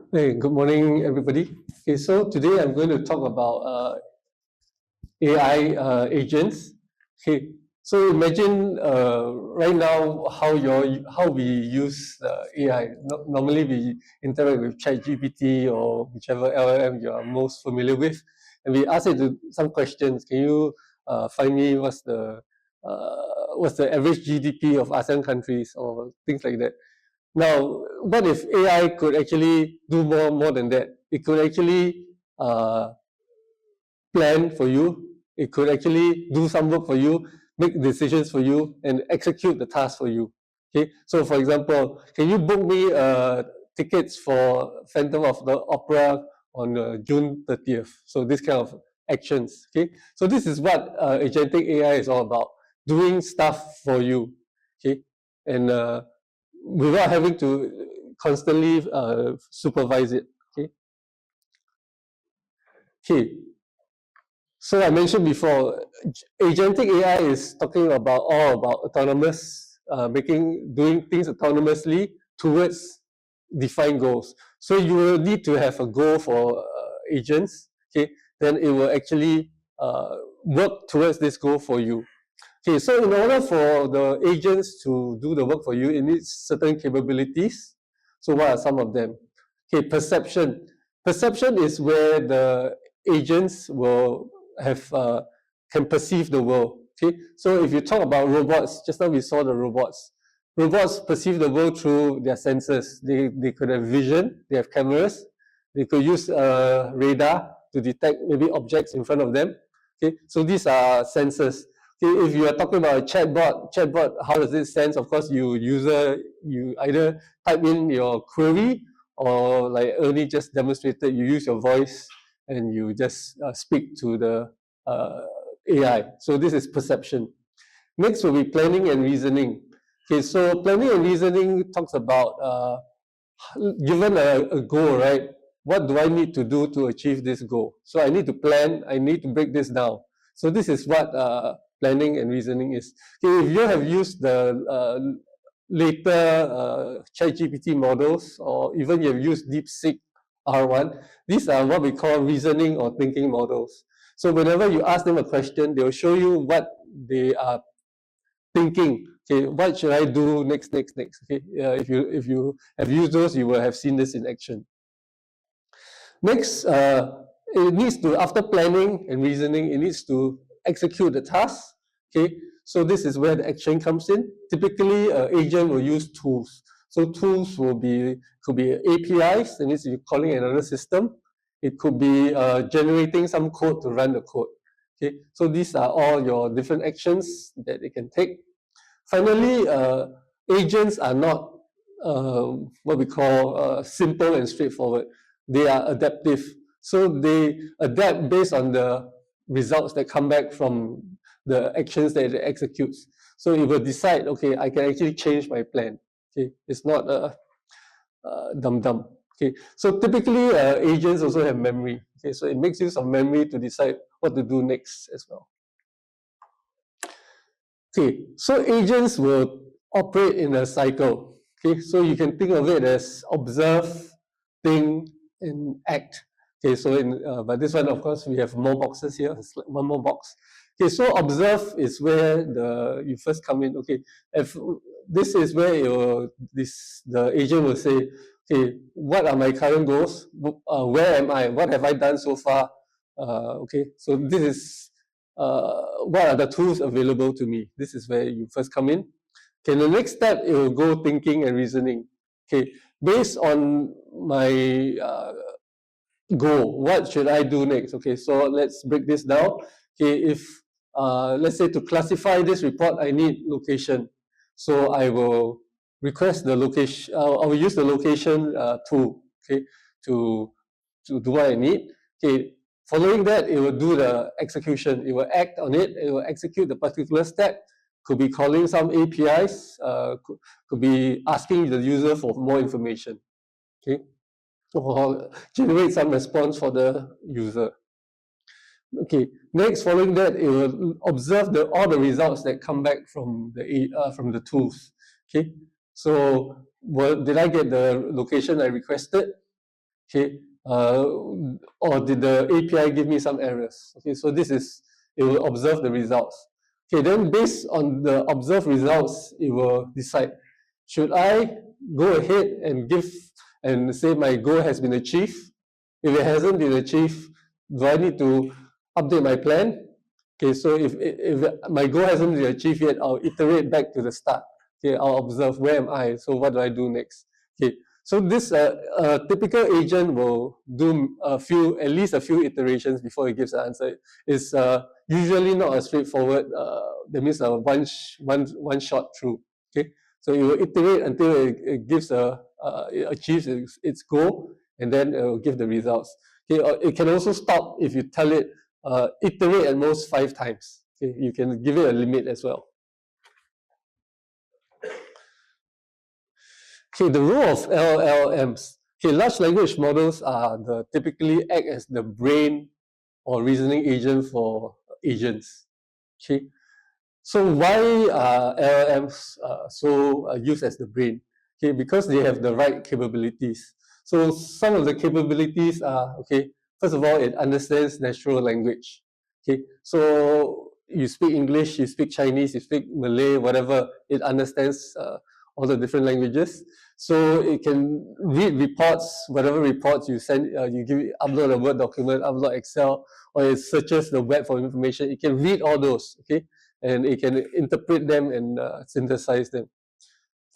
Hey, good morning, everybody. Okay, so today I'm going to talk about AI agents. Okay, so imagine right now how we use AI. Normally we interact with ChatGPT or whichever LLM you are most familiar with, and we ask it some questions. Can you find me what's the average GDP of ASEAN countries or things like that? Now, what if AI could actually do more than that? It could actually plan for you. It could actually do some work for you, make decisions for you, and execute the task for you. Okay. So, for example, can you book me tickets for Phantom of the Opera on June 30th? So this kind of actions. Okay. So this is what agentic AI is all about: doing stuff for you. Okay, and without having to constantly supervise it. Okay. Okay. So I mentioned before, agentic AI is talking about all about autonomous, doing things autonomously towards defined goals. So you will need to have a goal for agents. Okay, then it will actually work towards this goal for you. Okay, so in order for the agents to do the work for you, it needs certain capabilities. So what are some of them? Okay, perception. Perception is where the agents will have can perceive the world. Okay, so if you talk about robots, just now we saw the robots. Robots perceive the world through their senses. They could have vision, they have cameras, they could use radar to detect maybe objects in front of them. Okay, so these are sensors. Okay, if you are talking about a chatbot, how does it sense? Of course, you either type in your query, or like Ernie just demonstrated, you use your voice and you just speak to the uh, AI. So this is perception. Next will be planning and reasoning. Okay, so planning and reasoning talks about given a goal, right? What do I need to do to achieve this goal? So I need to plan, I need to break this down. So this is what planning and reasoning is. Okay, if you have used the later ChatGPT models, or even you have used DeepSeek R1, these are what we call reasoning or thinking models. So whenever you ask them a question, they will show you what they are thinking. Okay, what should I do next? Okay, if you have used those, you will have seen this in action. Next, it needs to, after planning and reasoning, it needs to execute the task. Okay, so this is where the action comes in. Typically, an agent will use tools. So tools could be APIs, that means you're calling another system. It could be generating some code to run the code. Okay, so these are all your different actions that it can take. Finally, agents are not what we call simple and straightforward. They are adaptive. So they adapt based on the results that come back from the actions that it executes. So it will decide, okay, I can actually change my plan. Okay, it's not dumb. Okay, so typically agents also have memory. Okay, so it makes use of memory to decide what to do next as well. Okay, so agents will operate in a cycle. Okay, so you can think of it as observe, think, and act. Okay, so but this one, of course, we have more boxes here. It's like one more box. Okay, so observe is where you first come in. Okay, if this is where the agent will say, okay, what are my current goals? Where am I? What have I done so far? Okay, so this is what are the tools available to me? This is where you first come in. Okay, the next step, it will go thinking and reasoning. Okay, based on my goal, what should I do next? Okay, so let's break this down. Okay, if let's say to classify this report, I need location. So I will request the location, I will use the location tool, okay, to do what I need. Okay, following that, it will do the execution. It will act on it. It will execute the particular step. Could be calling some APIs. Could be asking the user for more information. Okay, or generate some response for the user. Okay. Next, following that, it will observe all the results that come back from the tools. Okay. So, did I get the location I requested? Okay, or did the API give me some errors? Okay, so it will observe the results. Okay, then based on the observed results, it will decide, should I go ahead and say my goal has been achieved? If it hasn't been achieved, do I need to update my plan? Okay, so if my goal hasn't been achieved yet, I'll iterate back to the start. Okay, I'll observe, where am I? So what do I do next? Okay, so this typical agent will do at least a few iterations before it gives an answer. It's usually not a straightforward. That means a one shot through. Okay, so it will iterate until it it achieves its goal, and then it will give the results. Okay, it can also stop if you tell it iterate at most 5 times. Okay, you can give it a limit as well. Okay, the role of LLMs. Okay, large language models typically act as the brain or reasoning agent for agents. Okay, so why are LLMs used as the brain? Okay, because they have the right capabilities. So some of the capabilities are, okay, first of all, it understands natural language. Okay, so you speak English, you speak Chinese, you speak Malay, whatever, it understands all the different languages. So it can read reports, whatever reports you send, upload a Word document, upload Excel, or it searches the web for information. It can read all those, okay, and it can interpret them and synthesize them.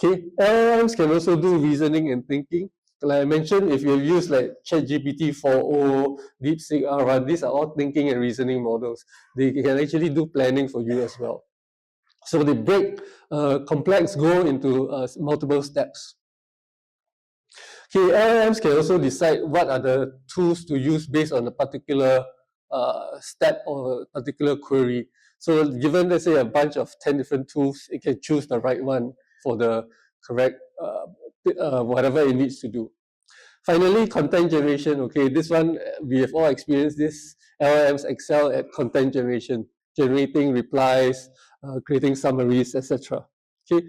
Okay, LLMs can also do reasoning and thinking. Like I mentioned, if you use like ChatGPT 4o, DeepSeek R1, these are all thinking and reasoning models. They can actually do planning for you as well. So they break complex goal into multiple steps. Okay, LLMs can also decide what are the tools to use based on a particular step or a particular query. So given, let's say, a bunch of 10 different tools, it can choose the right one for the correct, whatever it needs to do. Finally, content generation. Okay, this one, we have all experienced this. LLMs excel at content generation, generating replies, creating summaries, etc. Okay,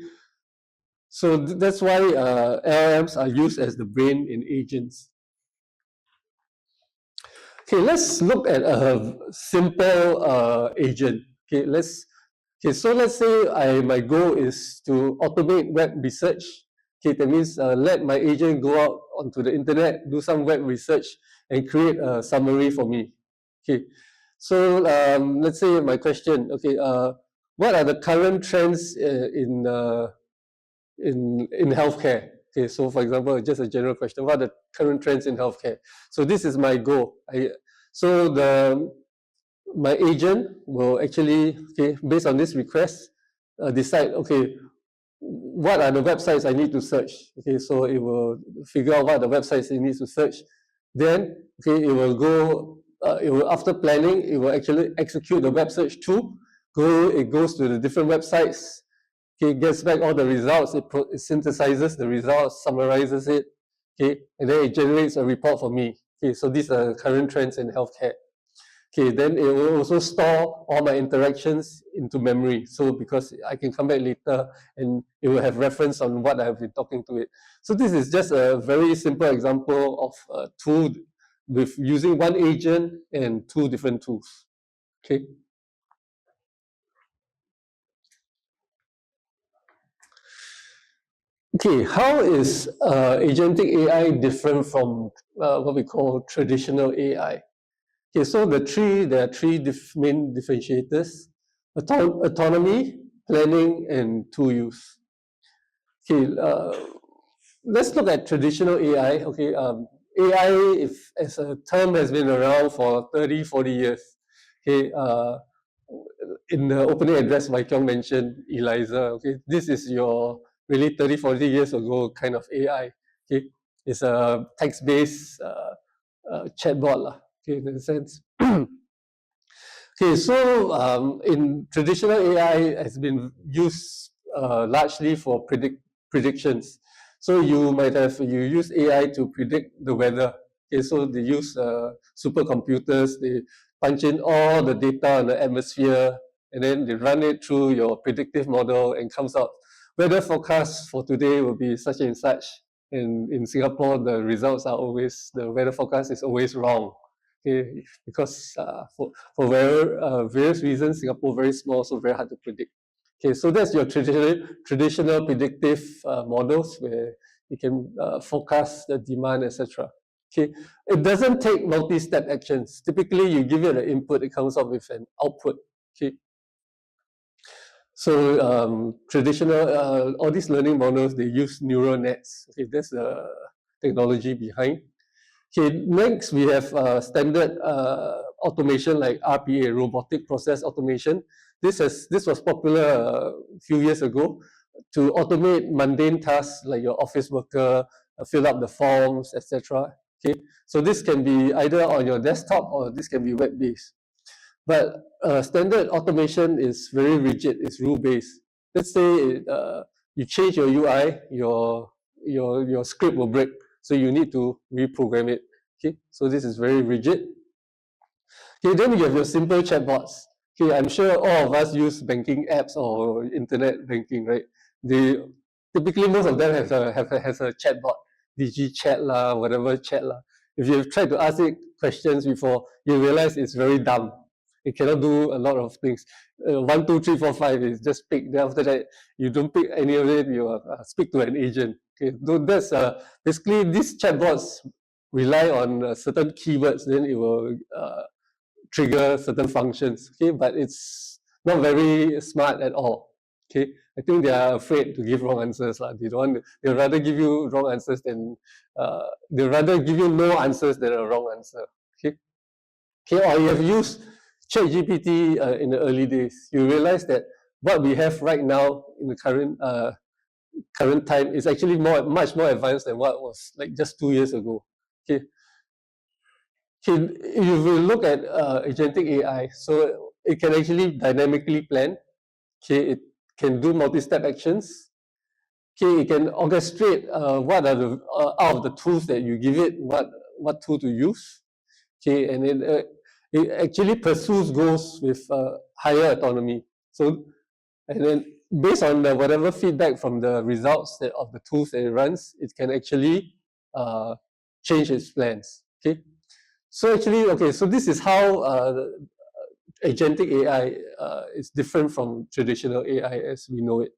so that's why LLMs are used as the brain in agents. Okay, let's look at a simple agent. Okay, so let's say my goal is to automate web research. Okay, that means let my agent go out onto the internet, do some web research, and create a summary for me. Okay, so let's say my question. Okay, what are the current trends in healthcare? Okay, so for example, just a general question: what are the current trends in healthcare? So this is my goal. My agent will actually, okay, based on this request, decide, okay, what are the websites I need to search? Okay, so it will figure out what the websites it needs to search. Then, okay, it will go. After planning, it will actually execute the web search tool. It goes to the different websites. Okay, gets back all the results. It synthesizes the results, summarizes it. Okay, and then it generates a report for me. Okay, so these are current trends in healthcare. Okay, then it will also store all my interactions into memory. So because I can come back later and it will have reference on what I've been talking to it. So this is just a very simple example of a tool with using one agent and 2 different tools. Okay. Okay, how is agentic AI different from what we call traditional AI? Okay, so there are three main differentiators: autonomy, planning, and tool use. Okay, let's look at traditional AI. Okay, AI, as a term, has been around for 30, 40 years. Okay, in the opening address, Wai Kiong mentioned ELIZA. Okay, this is your really 30, 40 years ago kind of AI. Okay, it's a text-based chatbot, okay, in a sense. Okay, so in traditional AI has been used largely for predictions. So you use AI to predict the weather. Okay, so they use supercomputers. They punch in all the data on the atmosphere, and then they run it through your predictive model, and comes out weather forecast for today will be such and such. And in Singapore, the results are always, the weather forecast is always wrong. Okay, because for various reasons, Singapore very small, so very hard to predict. Okay, so that's your traditional predictive models where you can forecast the demand, etc. Okay, it doesn't take multi-step actions. Typically, you give it an input, it comes up with an output. Okay, so traditional, all these learning models, they use neural nets. Okay, that's the technology behind. Okay, next we have standard automation like RPA, robotic process automation. This was popular a few years ago to automate mundane tasks like your office worker, fill up the forms, etc. Okay, so this can be either on your desktop or this can be web-based. But standard automation is very rigid, it's rule-based. Let's say you change your UI, your script will break, so you need to reprogram it. Okay, so this is very rigid. Okay, then you have your simple chatbots. Okay, I'm sure all of us use banking apps or internet banking, right? They typically most of them has a chatbot, DigiChat lah, whatever chat lah. If you've tried to ask it questions before, you realize it's very dumb. It cannot do a lot of things. 1, 2, 3, 4, 5 is just pick. Then after that, you don't pick any of it. You speak to an agent. Okay, so that's basically these chatbots rely on certain keywords. Then it will trigger certain functions. Okay, but it's not very smart at all. Okay, I think they are afraid to give wrong answers. They don't want. They'd rather give you wrong answers than they'd rather give you no answers than a wrong answer. Okay. Okay, or you have used ChatGPT in the early days, you realize that what we have right now in the current time is actually much more advanced than what was like just 2 years ago. Okay, okay, if you look at agentic AI, so it can actually dynamically plan. Okay, it can do multi-step actions. Okay, it can orchestrate what are the out of the tools that you give it, what tool to use. Okay, and it actually pursues goals with higher autonomy. So, and then based on whatever feedback from the results of the tools that it runs, it can actually change its plans. Okay, so actually, okay, so this is how agentic AI is different from traditional AI as we know it.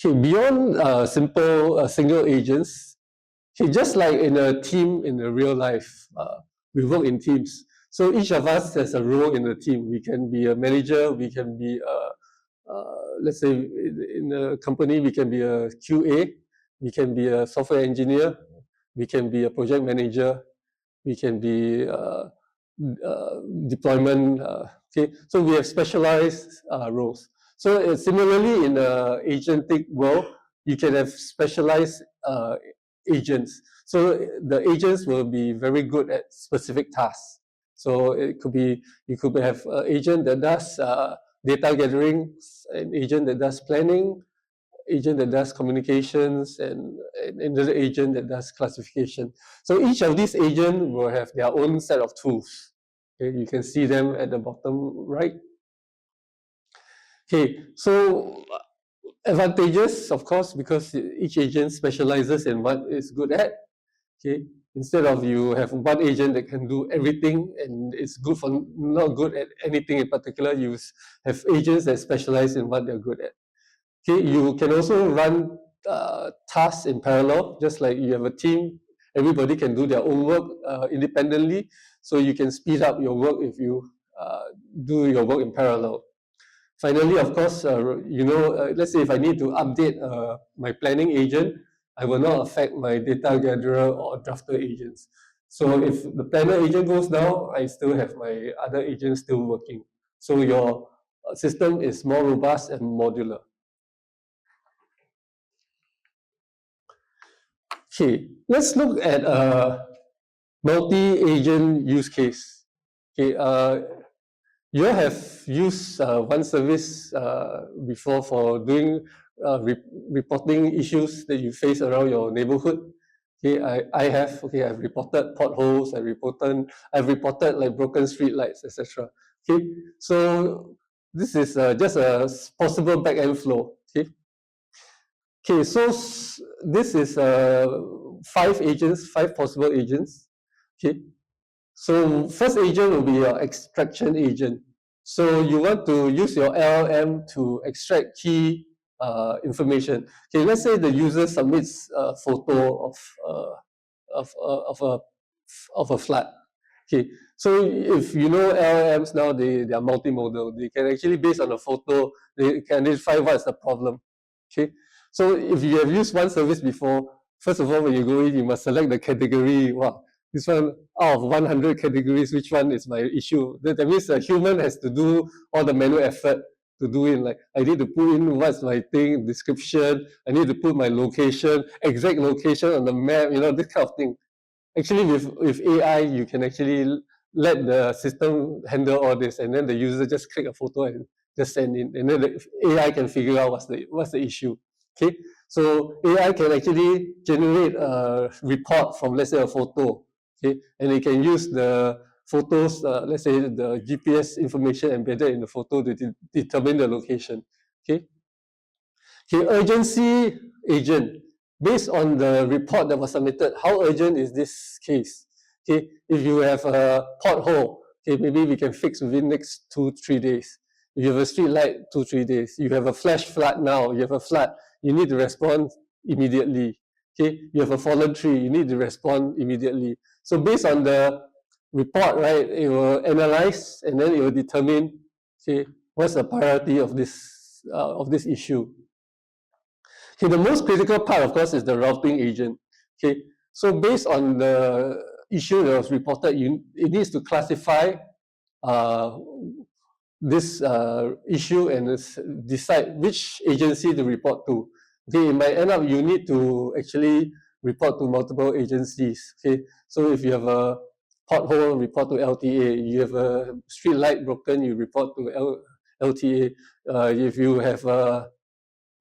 Okay, beyond simple single agents, okay, just like in a team in the real life, we work in teams. So each of us has a role in the team. We can be a manager, we can be let's say in a company, we can be a QA, we can be a software engineer, we can be a project manager, we can be deployment. Okay, so we have specialized roles. So similarly, in the agentic world, you can have specialized agents. So the agents will be very good at specific tasks. So it could be, you could have an agent that does data gathering, an agent that does planning, agent that does communications, and another agent that does classification. So each of these agents will have their own set of tools. Okay, you can see them at the bottom right. Okay, so advantages, of course, because each agent specializes in what it's good at. Okay, instead of you have one agent that can do everything and it's good for not good at anything in particular, you have agents that specialize in what they're good at. Okay, you can also run tasks in parallel, just like you have a team. Everybody can do their own work independently, so you can speed up your work if you do your work in parallel. Finally, of course, let's say if I need to update my planning agent, I will not affect my data gatherer or drafter agents. So if the planner agent goes down, I still have my other agents still working. So your system is more robust and modular. Okay, let's look at a multi-agent use case. Okay, you have used one service before for doing reporting issues that you face around your neighborhood. Okay, I have. Okay, I've reported potholes. I've reported like broken street lights, etc. Okay, so This is just a possible back-end flow. Okay. Okay, so this is 5 agents, 5 possible agents. Okay, so first agent will be your extraction agent. So you want to use your LLM to extract key information. Okay, let's say the user submits a photo of, of a of a flat. Okay, so if you know LLMs now, they are multimodal. They can actually, based on a photo, they can identify what's the problem. Okay, so if you have used one service before, first of all, when you go in, you must select the category. Wow, this one out of 100 categories, which one is my issue? That means a human has to do all the manual effort to do it. Like, I need to put in what's my thing, description. I need to put my location, exact location on the map. This kind of thing. Actually, with AI, you can actually let the system handle all this, and then the user just click a photo and just send in, and then the AI can figure out what's the issue. Okay, so AI can actually generate a report from, let's say, a photo. Okay, and it can use the photos, let's say, the GPS information embedded in the photo to determine the location. Okay. Okay, urgency agent. Based on the report that was submitted, how urgent is this case? Okay, if you have a pothole, okay, maybe we can fix within next 2-3 days. If you have a street light, 2-3 days. You have a flash flood now. You have a flood. You need to respond immediately. Okay, you have a fallen tree. You need to respond immediately. So based on the report, right, it will analyze and then it will determine, okay, what's the priority of this issue. Okay, the most critical part, of course, is the routing agent. Okay, so based on the issue that was reported, it needs to classify uh, this issue and decide which agency to report to. Okay, it might end up you need to actually report to multiple agencies. Okay, so if you have a pothole, report to LTA. You have a street light broken, you report to LTA. If you have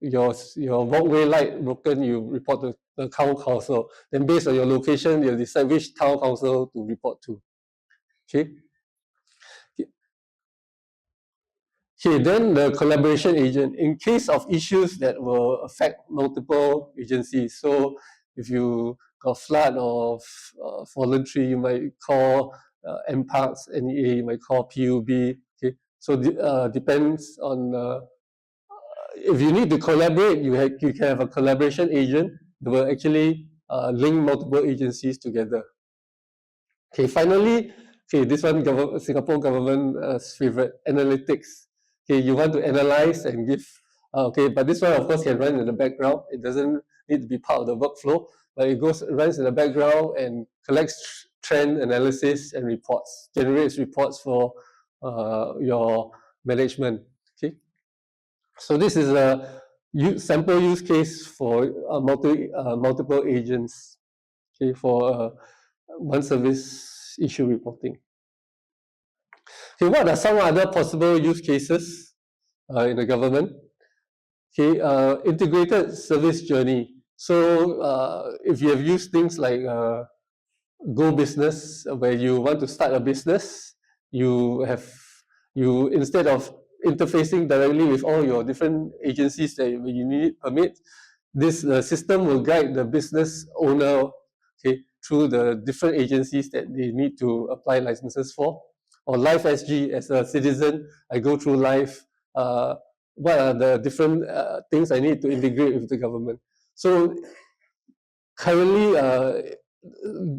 your walkway light broken, you report to the town council. Then based on your location, you decide which town council to report to. Okay. Okay, then the collaboration agent, in case of issues that will affect multiple agencies. So if you got flood or fallen tree, you might call MParks, NEA, you might call PUB. Okay, so depends on if you need to collaborate, you can have a collaboration agent that will actually link multiple agencies together. Okay, finally, okay, this one Singapore government's favorite, analytics. Okay, you want to analyze and give. Okay, but this one of course can run in the background. It doesn't need to be part of the workflow, but it runs in the background and collects trend analysis and reports, generates reports for your management. Okay. So this is a sample use case for multiple agents, okay, for one service issue reporting. Okay, what are some other possible use cases in the government? Okay, integrated service journey. So if you have used things like Go Business, where you want to start a business, you instead of interfacing directly with all your different agencies that you need permit, this system will guide the business owner, okay, through the different agencies that they need to apply licenses for. Or Life SG, as a citizen, I go through Life. What are the different things I need to integrate with the government? So currently,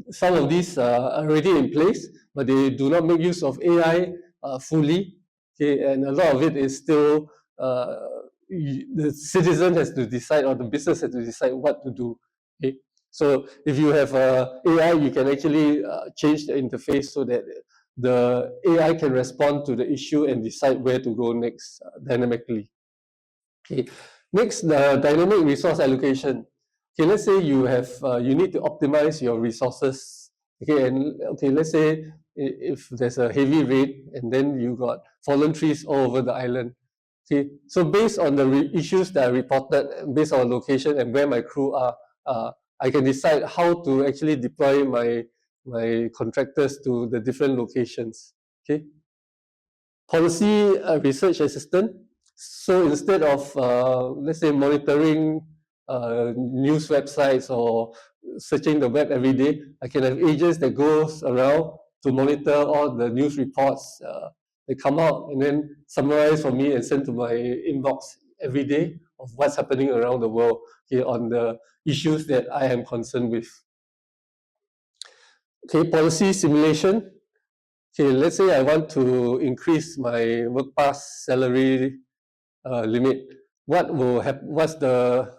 some of these are already in place, but they do not make use of AI fully. Okay, and a lot of it is still the citizen has to decide, or the business has to decide what to do. Okay, so if you have AI, you can actually change the interface so that the AI can respond to the issue and decide where to go next dynamically. Okay, next, the dynamic resource allocation. Okay, let's say you have you need to optimize your resources. Okay, and okay, let's say if there's a heavy rain and then you got fallen trees all over the island. Okay, so based on the issues that are reported, based on location and where my crew are, I can decide how to actually deploy my contractors to the different locations. Okay. policy research assistant. So instead of, let's say, monitoring news websites or searching the web every day, I can have agents that goes around to monitor all the news reports that come out and then summarize for me and send to my inbox every day of what's happening around the world, okay, on the issues that I am concerned with. Okay, policy simulation. Okay, let's say I want to increase my work pass salary limit. What's the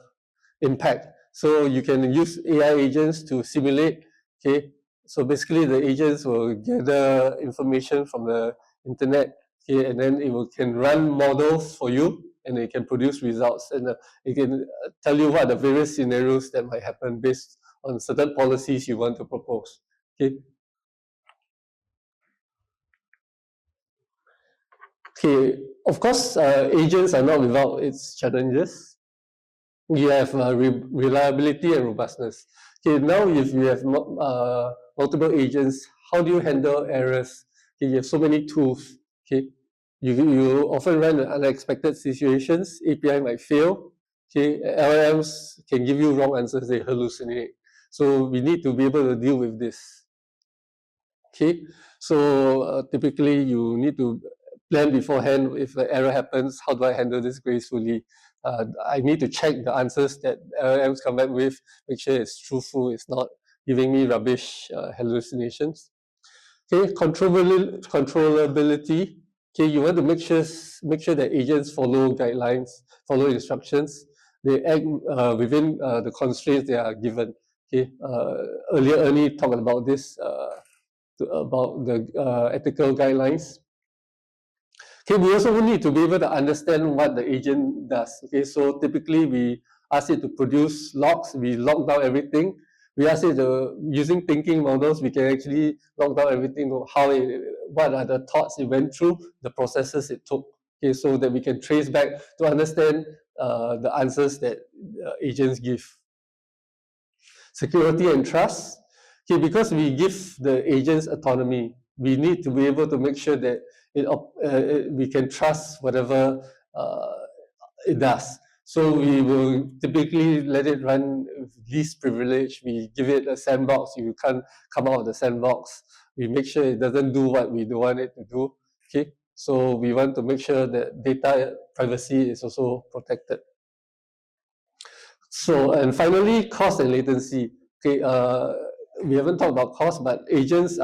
impact? So you can use AI agents to simulate. Okay, so basically the agents will gather information from the internet. Okay, and then can run models for you, and it can produce results, and it can tell you what the various scenarios that might happen based on certain policies you want to propose. Okay. Okay, of course, agents are not without its challenges. You have reliability and robustness. Okay, now if you have multiple agents, how do you handle errors? Okay, you have so many tools. Okay, you often run in unexpected situations. API might fail. Okay, LLMs can give you wrong answers. They hallucinate. So we need to be able to deal with this. Okay, so typically you need to plan beforehand. If an error happens, how do I handle this gracefully? I need to check the answers that LLMs come back with, make sure it's truthful, it's not giving me rubbish hallucinations. Okay, controllability. Okay, you want to make sure that agents follow guidelines, follow instructions. They act within the constraints they are given. Okay, earlier Ernie talked about this. About the ethical guidelines. Okay, we also need to be able to understand what the agent does. Okay, so typically we ask it to produce logs, we log down everything. We ask it to, using thinking models, we can actually log down everything, what are the thoughts it went through, the processes it took. Okay, so that we can trace back to understand the answers that agents give. Security and trust. Okay, because we give the agents autonomy, we need to be able to make sure that we can trust whatever it does. So we will typically let it run with least privilege. We give it a sandbox. You can't come out of the sandbox. We make sure it doesn't do what we don't want it to do. Okay, so we want to make sure that data privacy is also protected. So, and finally, cost and latency. Okay, we haven't talked about cost, but agents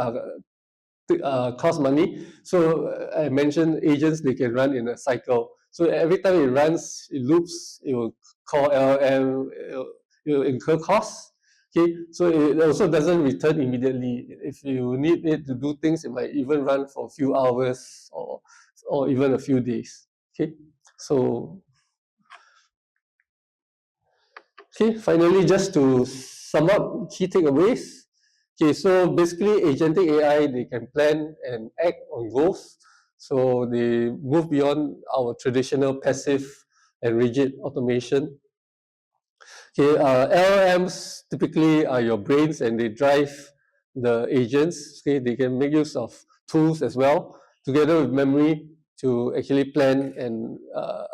cost money. So I mentioned agents, they can run in a cycle. So every time it runs, it loops, it will call LLM, it will incur costs. Okay, so it also doesn't return immediately. If you need it to do things, it might even run for a few hours or even a few days. Okay, so okay, finally, just to sum up key takeaways. Okay, so basically, agentic AI, they can plan and act on goals. So they move beyond our traditional passive and rigid automation. Okay, LLMs typically are your brains and they drive the agents. Okay, they can make use of tools as well, together with memory to actually plan and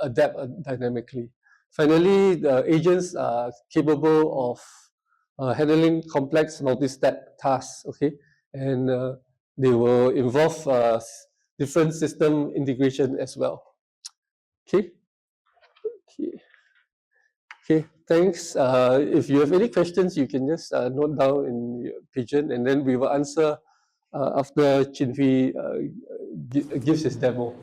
adapt dynamically. Finally, the agents are capable of handling complex multi-step tasks, okay? And they will involve different system integration as well. Okay? Okay. Okay, thanks. If you have any questions, you can just note down in your pigeon, and then we will answer after Chin Hui gives his demo.